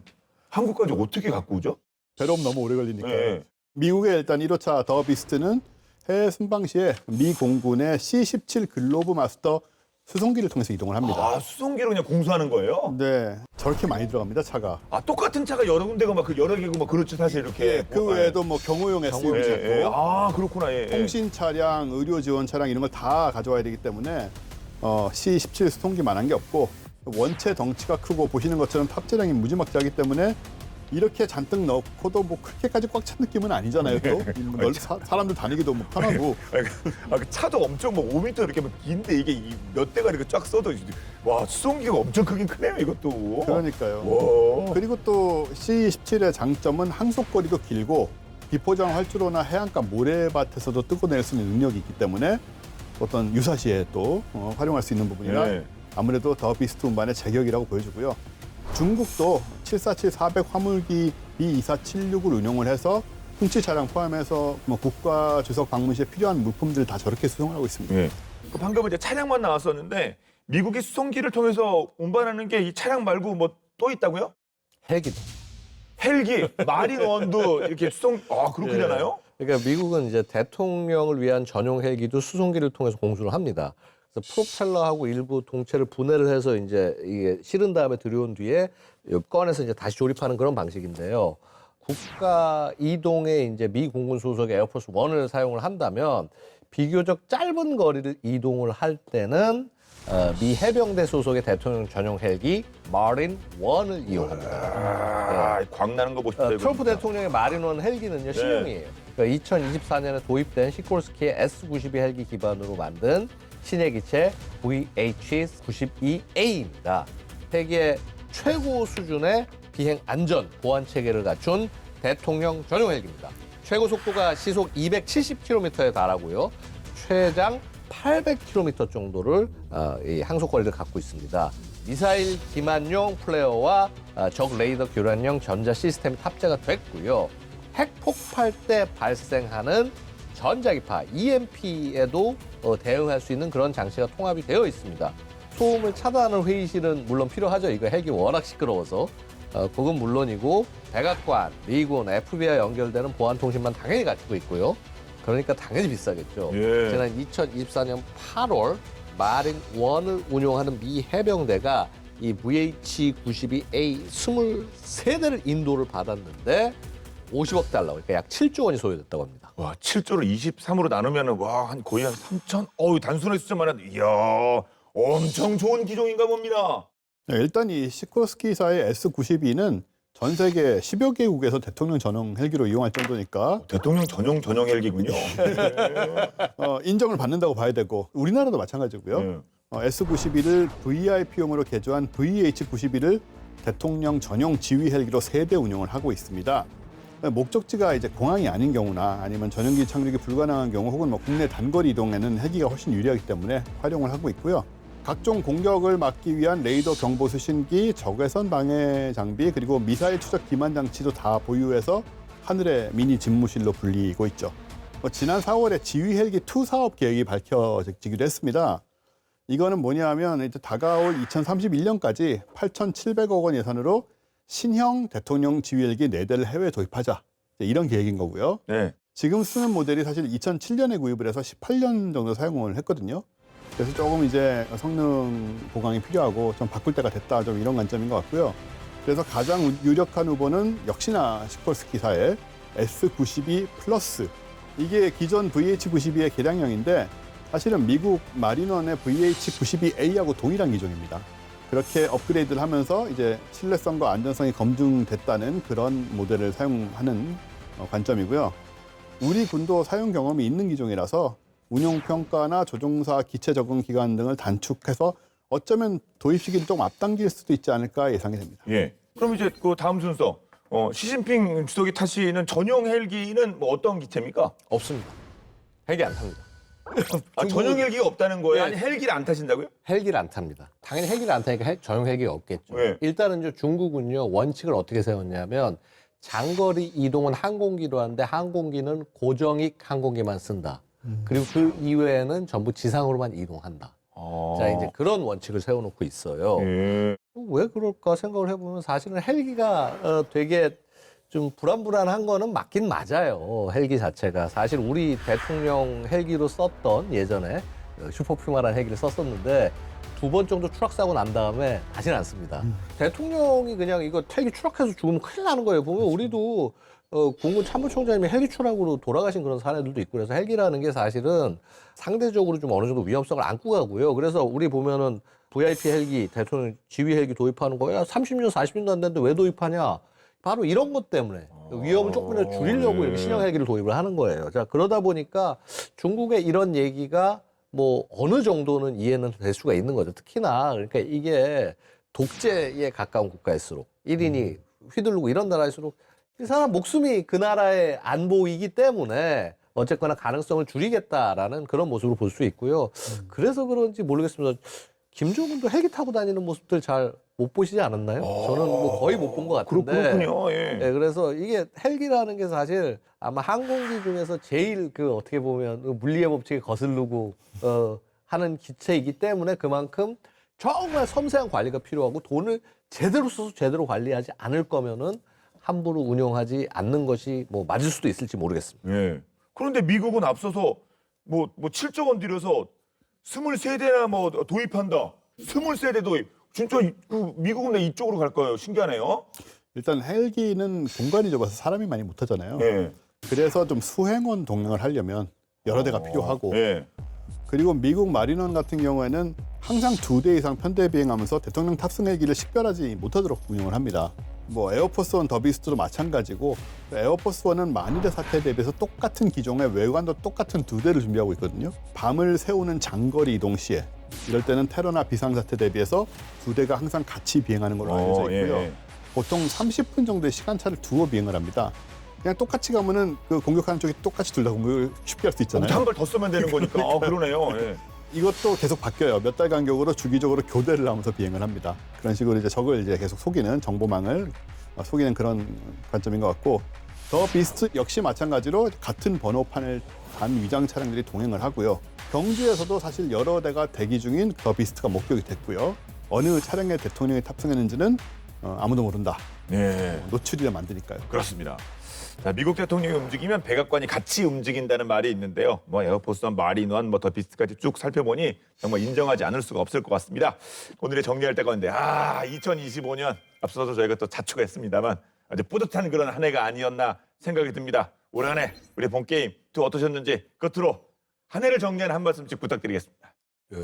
한국까지 어떻게 갖고 오죠? 배로 오면 너무 오래 걸리니까. 예. 미국의 일단 1호차 더 비스트는 해외 순방 시에 미 공군의 C-17 글로브 마스터 수송기를 통해서 이동을 합니다. 수송기로 그냥 공수하는 거예요? 네, 저렇게 많이 들어갑니다, 차가. 똑같은 차가 여러 군데가 막 여러 개고 막 그렇죠 사실 이렇게. 그 외에도 뭐 경호용 SUV도 있고 그렇구나. 예. 통신 차량, 의료 지원 차량 이런 걸 다 가져와야 되기 때문에 C-17 수송기만한 게 없고 원체 덩치가 크고 보시는 것처럼 탑재량이 무지막지하기 때문에 이렇게 잔뜩 넣고도 뭐 그렇게까지 꽉 찬 느낌은 아니잖아요. 또 사람들 다니기도 뭐 편하고. 그 차도 엄청 뭐 5m 이렇게 막 긴데 이게 몇 대가 이렇게 쫙 써도 와 수송기가 엄청 크긴 크네요 이것도. 그러니까요. 와. 그리고 또 C-17의 장점은 항속거리도 길고 비포장 활주로나 해안가 모래밭에서도 뜯어낼 수 있는 능력이 있기 때문에 어떤 유사시에 또 활용할 수 있는 부분이라 네. 아무래도 더 비스트 운반의 제격이라고 보여주고요. 중국도 747-400 화물기 B2476을 운용을 해서 홍치 차량 포함해서 뭐 국가 주석 방문 시에 필요한 물품들을 다 저렇게 수송을 하고 있습니다. 예. 방금 이제 차량만 나왔었는데 미국이 수송기를 통해서 운반하는 게 이 차량 말고 뭐 또 있다고요? 헬기도. 헬기, 마린원도 이렇게 수송. 그렇게 되나요? 그러니까 미국은 이제 대통령을 위한 전용 헬기도 수송기를 통해서 공수를 합니다. 그래서 프로펠러하고 일부 동체를 분해를 해서 이제 이게 실은 다음에 들여온 뒤에 꺼내서 이제 다시 조립하는 그런 방식인데요. 국가 이동에 이제 미 공군 소속의 에어포스 1을 사용을 한다면 비교적 짧은 거리를 이동을 할 때는 미 해병대 소속의 대통령 전용 헬기 마린 1을 이용합니다. 광나는 거 보십시오. 트럼프 대통령의 마린 1 헬기는요 신형이에요. 그러니까 2024년에 도입된 시코르스키의 S-92 헬기 기반으로 만든 신의 기체 VH-92A입니다. 세계 최고 수준의 비행 안전 보안 체계를 갖춘 대통령 전용 헬기입니다. 최고 속도가 시속 270km에 달하고요. 최장 800km 정도를 이 항속거리를 갖고 있습니다. 미사일 기만용 플레어와 적 레이더 교란용 전자 시스템이 탑재가 됐고요. 핵 폭발 때 발생하는 전자기파 EMP에도 대응할 수 있는 그런 장치가 통합이 되어 있습니다. 소음을 차단하는 회의실은 물론 필요하죠. 이거 핵이 워낙 시끄러워서. 그건 물론이고 백악관, 미군, FBI 연결되는 보안 통신만 당연히 갖추고 있고요. 그러니까 당연히 비싸겠죠. 예. 지난 2024년 8월 마린 1을 운용하는 미 해병대가 이 VH-92A 23대를 인도를 받았는데 50억 달러, 그러니까 약 7조 원이 소요됐다고 합니다. 와, 7조를 23으로 나누면은 와, 한 거의 한 3천. 단순한 숫자만 해도 이야, 엄청 좋은 기종인가 봅니다. 네, 일단 이 시코스키사의 S-92는 전 세계 10여 개국에서 대통령 전용 헬기로 이용할 정도니까 대통령 전용 헬기군요. 인정을 받는다고 봐야 되고 우리나라도 마찬가지고요. 네. S-92를 VIP용으로 개조한 VH-92를 대통령 전용 지휘 헬기로 3대 운용을 하고 있습니다. 목적지가 이제 공항이 아닌 경우나 아니면 전용기 착륙이 불가능한 경우 혹은 뭐 국내 단거리 이동에는 헬기가 훨씬 유리하기 때문에 활용을 하고 있고요. 각종 공격을 막기 위한 레이더 경보 수신기, 적외선 방해 장비, 그리고 미사일 추적 기만 장치도 다 보유해서 하늘의 미니 집무실로 불리고 있죠. 지난 4월에 지휘 헬기 2 사업 계획이 밝혀지기도 했습니다. 이거는 뭐냐면 이제 다가올 2031년까지 8,700억 원 예산으로 신형 대통령 지휘 헬기 4대를 해외에 도입하자. 이런 계획인 거고요. 네. 지금 쓰는 모델이 사실 2007년에 구입을 해서 18년 정도 사용을 했거든요. 그래서 조금 이제 성능 보강이 필요하고 좀 바꿀 때가 됐다, 좀 이런 관점인 것 같고요. 그래서 가장 유력한 후보는 역시나 시콜스키사의 S-92 플러스. 이게 기존 VH-92의 개량형인데 사실은 미국 마린원의 VH-92A하고 동일한 기종입니다. 그렇게 업그레이드를 하면서 이제 신뢰성과 안전성이 검증됐다는 그런 모델을 사용하는 관점이고요. 우리 군도 사용 경험이 있는 기종이라서 운용 평가나 조종사 기체 적응 기간 등을 단축해서 어쩌면 도입 시기를 좀 앞당길 수도 있지 않을까 예상이 됩니다. 예. 그럼 이제 그 다음 순서. 시진핑 주석이 타시는 전용 헬기는 뭐 어떤 기체입니까? 없습니다. 헬기 안 탑니다. 전용 헬기가 없다는 거예요? 예. 아니 헬기를 안 타신다고요? 헬기를 안 탑니다. 당연히 헬기를 안 타니까 전용 헬기가 없겠죠. 네. 일단은 중국은요, 원칙을 어떻게 세웠냐면 장거리 이동은 항공기로 하는데 항공기는 고정익 항공기만 쓴다. 그리고 그 이외에는 전부 지상으로만 이동한다. 자, 이제 그런 원칙을 세워놓고 있어요. 예. 왜 그럴까 생각을 해보면 사실은 헬기가 되게 좀 불안불안한 거는 맞긴 맞아요. 헬기 자체가. 사실 우리 대통령 헬기로 썼던 예전에 슈퍼퓨마라는 헬기를 썼었는데 2번 정도 추락사고 난 다음에 다시는 안 씁니다. 대통령이 그냥 이거 헬기 추락해서 죽으면 큰일 나는 거예요. 보면 우리도 공군 참모총장님이 헬기 추락으로 돌아가신 그런 사례들도 있고 그래서 헬기라는 게 사실은 상대적으로 좀 어느 정도 위험성을 안고 가고요. 그래서 우리 보면은 VIP 헬기, 대통령 지휘 헬기 도입하는 거야 30년, 40년도 안 됐는데 왜 도입하냐? 바로 이런 것 때문에 위험을 조금이라도 줄이려고 이렇게 신형 헬기를 도입을 하는 거예요. 자, 그러다 보니까 중국의 이런 얘기가 뭐 어느 정도는 이해는 될 수가 있는 거죠. 특히나 그러니까 이게 독재에 가까운 국가일수록 1인이 휘두르고 이런 나라일수록 이 사람 목숨이 그 나라의 안보이기 때문에 어쨌거나 가능성을 줄이겠다라는 그런 모습으로 볼 수 있고요. 그래서 그런지 모르겠습니다. 김정은도 헬기 타고 다니는 모습들 잘 못 보시지 않았나요? 저는 뭐 거의 못 본 것 같은데. 그렇군요. 예. 네, 그래서 이게 헬기라는 게 사실 아마 항공기 중에서 제일 그 어떻게 보면 물리의 법칙에 거슬르고 하는 기체이기 때문에 그만큼 정말 섬세한 관리가 필요하고 돈을 제대로 써서 제대로 관리하지 않을 거면은 함부로 운용하지 않는 것이 뭐 맞을 수도 있을지 모르겠습니다. 예. 그런데 미국은 앞서서 뭐 7조 원 들여서 23대나 뭐 도입한다. 23대 도입. 진짜 그 미국은 왜 이쪽으로 갈까요? 신기하네요. 일단 헬기는 공간이 좁아서 사람이 많이 못 타잖아요. 예. 그래서 좀 수행원 동행을 하려면 여러 대가 필요하고 예. 그리고 미국 마린원 같은 경우에는 항상 2대 이상 편대 비행하면서 대통령 탑승 헬기를 식별하지 못하도록 운영을 합니다. 뭐 에어포스1 더비스트도 마찬가지고 에어포스1은 만일의 사태에 대비해서 똑같은 기종의 외관도 똑같은 2대를 준비하고 있거든요. 밤을 새우는 장거리 이동 시에 이럴 때는 테러나 비상사태 대비해서 2대가 항상 같이 비행하는 걸로 알려져 있고요. 예. 보통 30분 정도의 시간차를 두어 비행을 합니다. 그냥 똑같이 가면은 그 공격하는 쪽이 똑같이 둘 다 공격을 쉽게 할 수 있잖아요. 한 걸 더 쓰면 되는 거니까. 그러네요. 예. 이것도 계속 바뀌어요. 몇 달 간격으로 주기적으로 교대를 하면서 비행을 합니다. 그런 식으로 이제 적을 이제 계속 속이는 정보망을 속이는 그런 관점인 것 같고 더 비스트 역시 마찬가지로 같은 번호판을 단 위장 차량들이 동행을 하고요. 경주에서도 사실 여러 대가 대기 중인 더 비스트가 목격이 됐고요. 어느 차량에 대통령이 탑승했는지는 아무도 모른다. 네. 노출이라 만드니까요. 그렇습니다. 자, 미국 대통령이 움직이면 백악관이 같이 움직인다는 말이 있는데요. 뭐 에어포스원, 마린원, 뭐 더 비스트까지 쭉 살펴보니 정말 인정하지 않을 수가 없을 것 같습니다. 오늘의 정리할 때가 있는데 2025년 앞서서 저희가 또 자초했습니다만 아주 뿌듯한 그런 한 해가 아니었나 생각이 듭니다. 올 한 해 우리 본게임 또 어떠셨는지 끝으로 한 해를 정리하는 한 말씀씩 부탁드리겠습니다.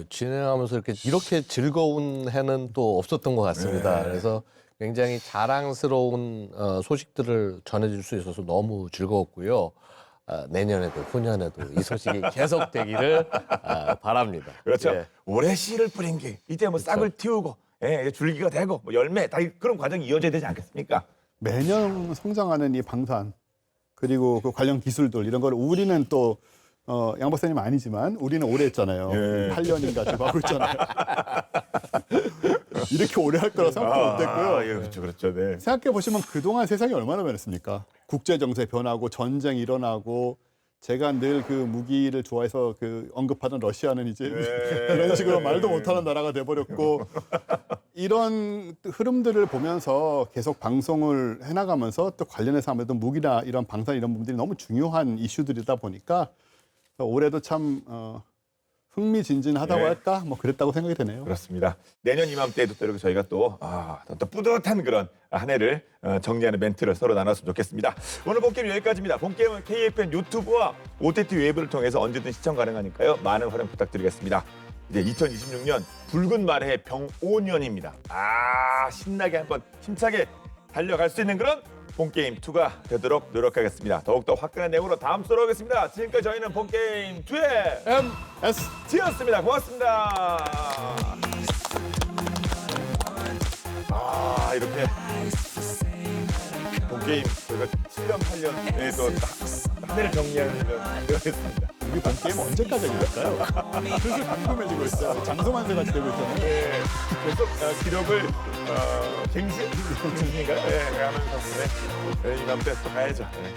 진행하면서 이렇게 즐거운 해는 또 없었던 것 같습니다. 네. 그래서 굉장히 자랑스러운 소식들을 전해줄 수 있어서 너무 즐거웠고요. 내년에도 후년에도 이 소식이 계속되기를 바랍니다. 그렇죠. 예. 올해 씨를 뿌린 게 이제 뭐 싹을 틔우고 이제 줄기가 되고 뭐 열매 다 그런 과정이 이어져야 되지 않겠습니까? 매년 성장하는 이 방산 그리고 그 관련 기술들 이런 걸 우리는 또 양 박사님 아니지만 우리는 오래 했잖아요. 예. 8년인가 지금 하고 있잖아요. 이렇게 오래 할 거라 생각 못했고요. 예, 그렇죠, 그렇죠. 네. 생각해 보시면 그동안 세상이 얼마나 변했습니까? 국제 정세 변하고 전쟁 일어나고 제가 늘 그 무기를 좋아해서 그 언급하던 러시아는 이제 이런 식으로 말도 못하는 나라가 돼버렸고 이런 흐름들을 보면서 계속 방송을 해나가면서 또 관련해서 아무래도 무기나 이런 방산 이런 부분들이 너무 중요한 이슈들이다 보니까 올해도 참 흥미진진하다고 네. 할까? 뭐 그랬다고 생각이 되네요. 그렇습니다. 내년 이맘때에도 또 이렇게 저희가 또 뿌듯한 그런 한 해를 정리하는 멘트를 서로 나눴으면 좋겠습니다. 오늘 본게임 여기까지입니다. 본게임은 KFN 유튜브와 OTT 웨이브를 통해서 언제든 시청 가능하니까요. 많은 활용 부탁드리겠습니다. 이제 2026년 붉은 말해 병5년입니다. 신나게 한번 힘차게 달려갈 수 있는 그런 본게임2가 되도록 노력하겠습니다. 더욱더 화끈한 내용으로 다음 주로 오겠습니다. 지금까지 저희는 본게임2의 MST였습니다. 고맙습니다. 이렇게 본게임 저희가 7년, 8년에 또 한 해를 정리하는 되었습니다. 우리 본 게임 언제까지 할까요? 슬슬 궁금해지고 있어요. 장소만세 같이 되고 있잖아요. 네, 계속 기록을 갱신인가요? 네, 하면서 이맘때 또 가야죠. 네.